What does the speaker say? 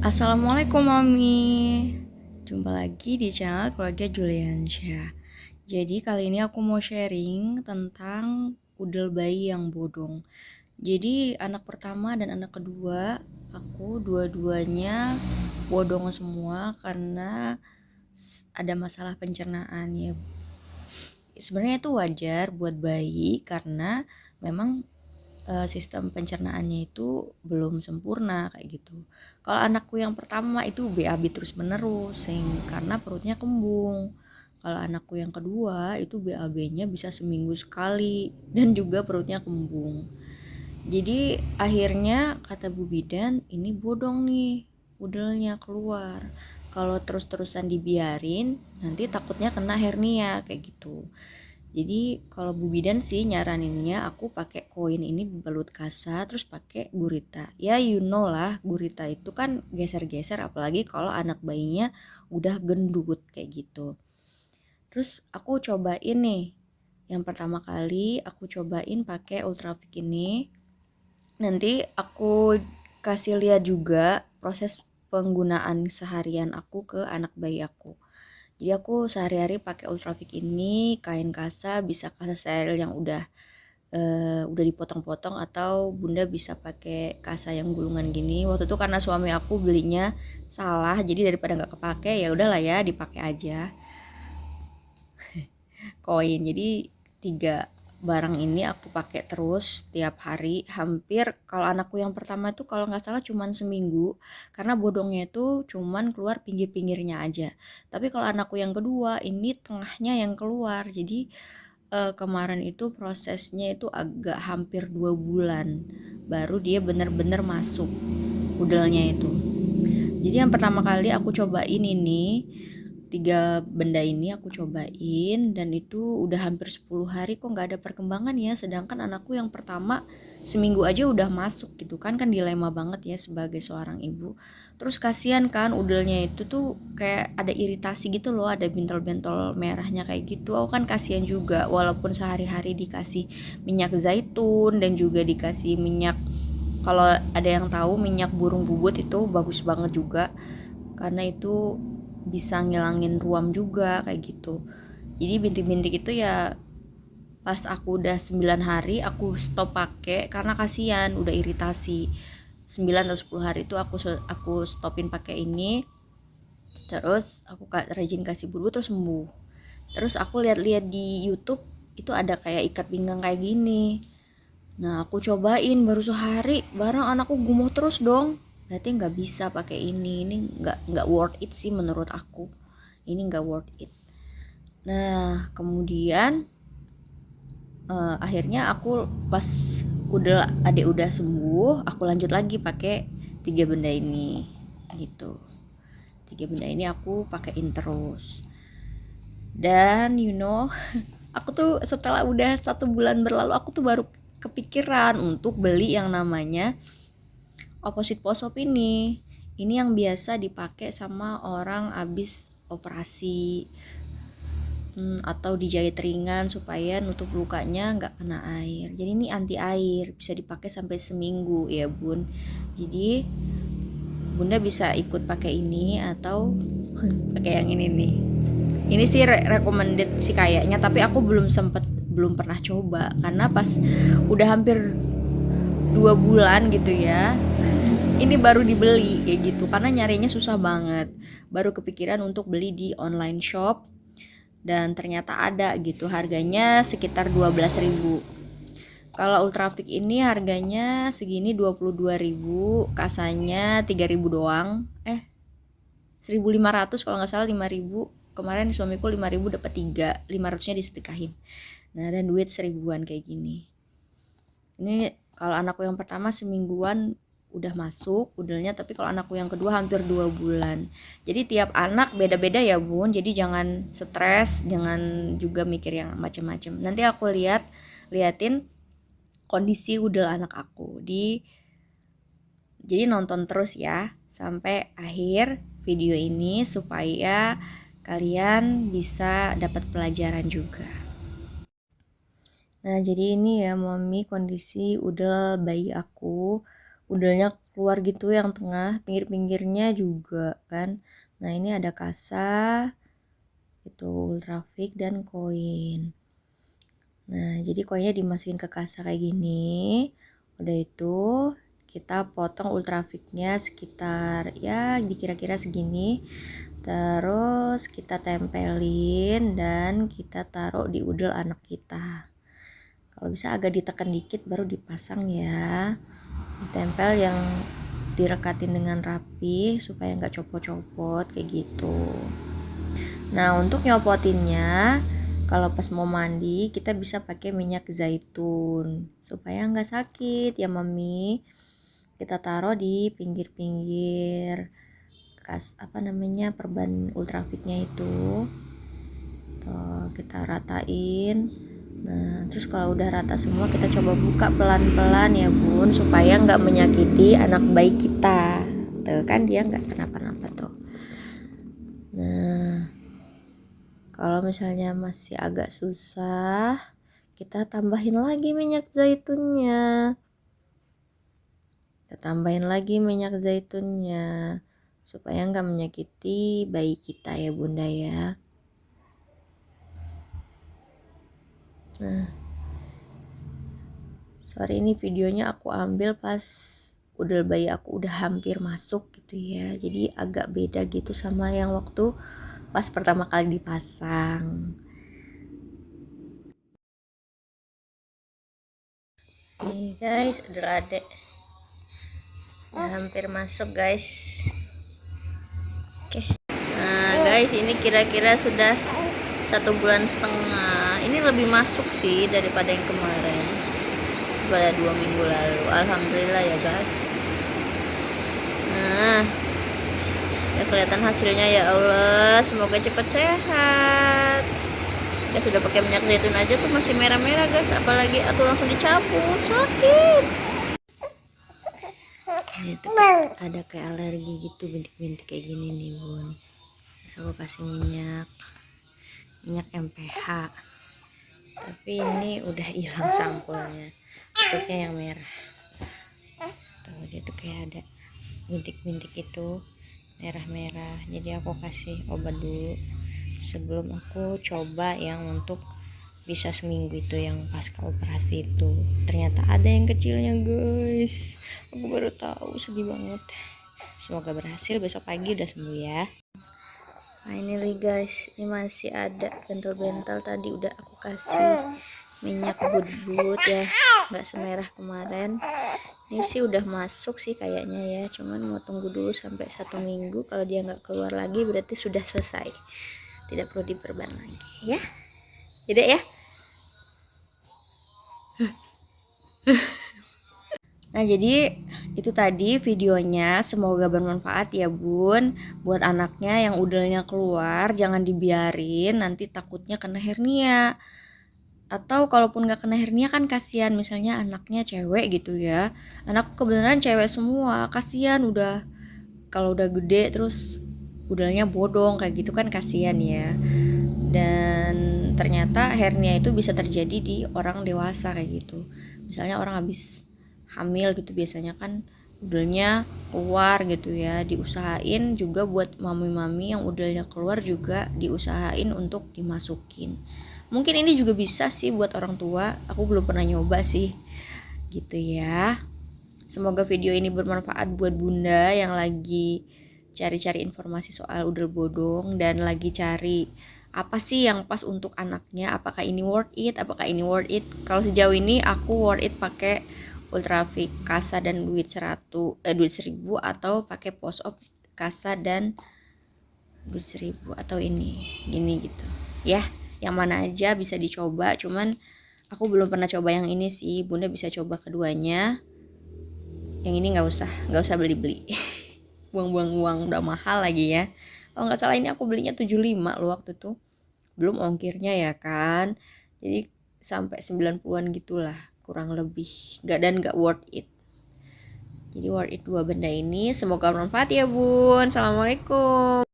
Assalamualaikum Mami. Jumpa lagi di channel keluarga Juliansyah. Jadi kali ini aku mau sharing tentang udel bayi yang bodong. Jadi anak pertama dan anak kedua aku dua-duanya bodong semua karena ada masalah pencernaan ya. Sebenarnya itu wajar buat bayi karena memang sistem pencernaannya itu belum sempurna kayak gitu. Kalau anakku yang pertama itu BAB terus menerus karena perutnya kembung. Kalau anakku yang kedua itu BAB-nya bisa seminggu sekali dan juga perutnya kembung. Jadi akhirnya kata Bu Bidan, ini bodong nih, udelnya keluar. Kalau terus-terusan dibiarin nanti takutnya kena hernia kayak gitu. Jadi kalau Bu Bidan sih nyaraninnya aku pakai koin ini dibalut kasa terus pakai gurita. Ya you know lah, gurita itu kan geser-geser apalagi kalau anak bayinya udah gendut kayak gitu. Terus aku cobain nih. Yang pertama kali aku cobain pakai Ultrafix ini. Nanti aku kasih lihat juga proses penggunaan seharian aku ke anak bayi aku. Jadi aku sehari-hari pakai Ultrafix ini, kain kasa, bisa kasa steril yang udah dipotong-potong atau Bunda bisa pakai kasa yang gulungan gini. Waktu itu karena suami aku belinya salah, jadi daripada nggak kepake ya udahlah ya dipakai aja koin. Jadi 3 barang ini aku pakai terus tiap hari, hampir kalau anakku yang pertama itu kalau nggak salah cuman seminggu karena bodongnya itu cuman keluar pinggir-pinggirnya aja. Tapi kalau anakku yang kedua ini tengahnya yang keluar. Jadi kemarin itu prosesnya itu agak hampir 2 bulan baru dia bener-bener masuk udelnya itu. Jadi yang pertama kali aku cobain ini 3 benda ini aku cobain dan itu udah hampir 10 hari kok nggak ada perkembangan ya, sedangkan anakku yang pertama seminggu aja udah masuk gitu kan dilema banget ya sebagai seorang ibu. Terus kasihan kan udelnya itu tuh kayak ada iritasi gitu loh, ada bentol-bentol merahnya kayak gitu. Aku kan kasihan juga walaupun sehari-hari dikasih minyak zaitun dan juga dikasih minyak, kalau ada yang tahu minyak burung bubut itu bagus banget juga karena itu bisa ngilangin ruam juga kayak gitu. Jadi bintik-bintik itu ya pas aku udah 9 hari aku stop pakai karena kasihan udah iritasi. 9 atau 10 hari itu aku stopin pakai ini. Terus aku rajin kasih bulu terus sembuh. Terus aku lihat-lihat di YouTube itu ada kayak ikat pinggang kayak gini. Nah aku cobain baru sehari barang anakku gumoh terus dong. Berarti nggak bisa pakai ini nggak worth it sih menurut aku. Ini nggak worth it. Nah kemudian akhirnya aku pas adik udah sembuh aku lanjut lagi pakai 3 benda ini gitu. 3 benda ini aku pakein terus. Dan aku tuh setelah udah 1 bulan berlalu aku tuh baru kepikiran untuk beli yang namanya Opposite Post-op ini yang biasa dipakai sama orang abis operasi atau dijahit ringan supaya nutup lukanya nggak kena air. Jadi ini anti air, bisa dipakai sampai seminggu ya Bun. Jadi Bunda bisa ikut pakai ini atau pakai yang ini nih. Ini sih recommended sih kayaknya, tapi aku belum pernah coba karena pas udah hampir 2 bulan gitu ya. Ini baru dibeli kayak gitu karena nyarinya susah banget. Baru kepikiran untuk beli di online shop dan ternyata ada gitu, harganya sekitar 12.000. Kalau Ultrafix ini harganya segini 22.000, kasanya 3.000 doang. 1.500 kalau nggak salah, 5.000. Kemarin suamiku 5.000 dapat 3, 500-nya disedekahin. Nah, dan duit 1.000-an kayak gini. Ini kalau anakku yang pertama semingguan udah masuk udelnya, tapi kalau anakku yang kedua hampir 2 bulan. Jadi tiap anak beda-beda ya Bun, jadi jangan stres, jangan juga mikir yang macam-macam. Nanti aku liatin kondisi udel anak aku jadi nonton terus ya sampai akhir video ini supaya kalian bisa dapat pelajaran juga. Nah jadi ini ya Mami kondisi udel bayi aku udelnya keluar gitu yang tengah, pinggir-pinggirnya juga kan. Nah ini ada kasa, itu ultrafix dan koin. Nah jadi koinnya dimasukin ke kasa kayak gini. Udah itu kita potong ultrafixnya sekitar ya dikira-kira segini. Terus kita tempelin dan kita taruh di udel anak kita. Kalau bisa agak ditekan dikit baru dipasang ya. Ditempel yang direkatin dengan rapi supaya nggak copot-copot kayak gitu. Nah untuk nyopotinnya, kalau pas mau mandi kita bisa pakai minyak zaitun supaya nggak sakit ya mami. Kita taruh di pinggir-pinggir perban ultrafixnya itu. Tuh, kita ratain. Nah terus kalau udah rata semua kita coba buka pelan-pelan ya bun, supaya nggak menyakiti anak bayi kita. Tuh kan dia nggak kenapa-napa tuh. Nah kalau misalnya masih agak susah, kita tambahin lagi minyak zaitunnya. Kita tambahin lagi minyak zaitunnya supaya nggak menyakiti bayi kita ya bunda ya. Nah sorry ini videonya aku ambil pas udel bayi aku udah hampir masuk gitu ya, jadi agak beda gitu sama yang waktu pas pertama kali dipasang. Nih guys, udel adek udah hampir masuk guys. Oke. Nah guys, ini kira-kira sudah 1,5 bulan. Ini lebih masuk sih daripada yang kemarin, pada 2 minggu lalu. Alhamdulillah ya guys. Nah ya kelihatan hasilnya ya Allah, semoga cepat sehat. Ya sudah pakai minyak zaitun aja tuh masih merah-merah guys, apalagi aku langsung dicabut, sakit. Ini tuh ada kayak alergi gitu, bintik-bintik kayak gini nih bun. Terus aku kasih minyak MPH, tapi ini udah hilang sampulnya, tutupnya yang merah tuh, dia tuh kayak ada bintik-bintik itu merah-merah. Jadi aku kasih obat dulu sebelum aku coba yang untuk bisa seminggu itu, yang pasca operasi itu. Ternyata ada yang kecilnya guys, aku baru tahu, sedih banget. Semoga berhasil, besok pagi udah sembuh ya. Nah ini nih guys, ini masih ada bentel-bentel, tadi udah aku kasih minyak bud-bud ya, nggak semerah kemarin. Ini sih udah masuk sih kayaknya ya, cuman mau tunggu dulu sampai 1 minggu. Kalau dia nggak keluar lagi berarti sudah selesai, tidak perlu diperban lagi ya, tidak ya. Nah jadi itu tadi videonya, semoga bermanfaat ya bun. Buat anaknya yang udelnya keluar jangan dibiarin, nanti takutnya kena hernia. Atau kalaupun gak kena hernia kan kasihan, misalnya anaknya cewek gitu ya. Anakku kebenaran cewek semua, kasihan udah, kalau udah gede terus udelnya bodong kayak gitu kan kasihan ya. Dan ternyata hernia itu bisa terjadi di orang dewasa kayak gitu. Misalnya orang habis hamil gitu, biasanya kan udelnya keluar gitu ya. Diusahain juga buat mami-mami yang udelnya keluar juga diusahain untuk dimasukin. Mungkin ini juga bisa sih buat orang tua, aku belum pernah nyoba sih gitu ya. Semoga video ini bermanfaat buat bunda yang lagi cari-cari informasi soal udel bodong dan lagi cari apa sih yang pas untuk anaknya, apakah ini worth it, Kalau sejauh ini aku worth it pakai ultrafix kasa dan duit 1.000 atau pakai post op kasa dan duit 1.000 atau ini gini gitu ya. Yang mana aja bisa dicoba, cuman aku belum pernah coba yang ini sih. Bunda bisa coba keduanya, yang ini nggak usah beli-beli buang-buang uang, udah mahal lagi ya. Kalau nggak salah ini aku belinya 75 loh waktu tuh, belum ongkirnya ya kan, jadi sampai 90-an gitulah kurang lebih, nggak worth it. Jadi worth it dua benda ini. Semoga bermanfaat ya bun. Assalamualaikum.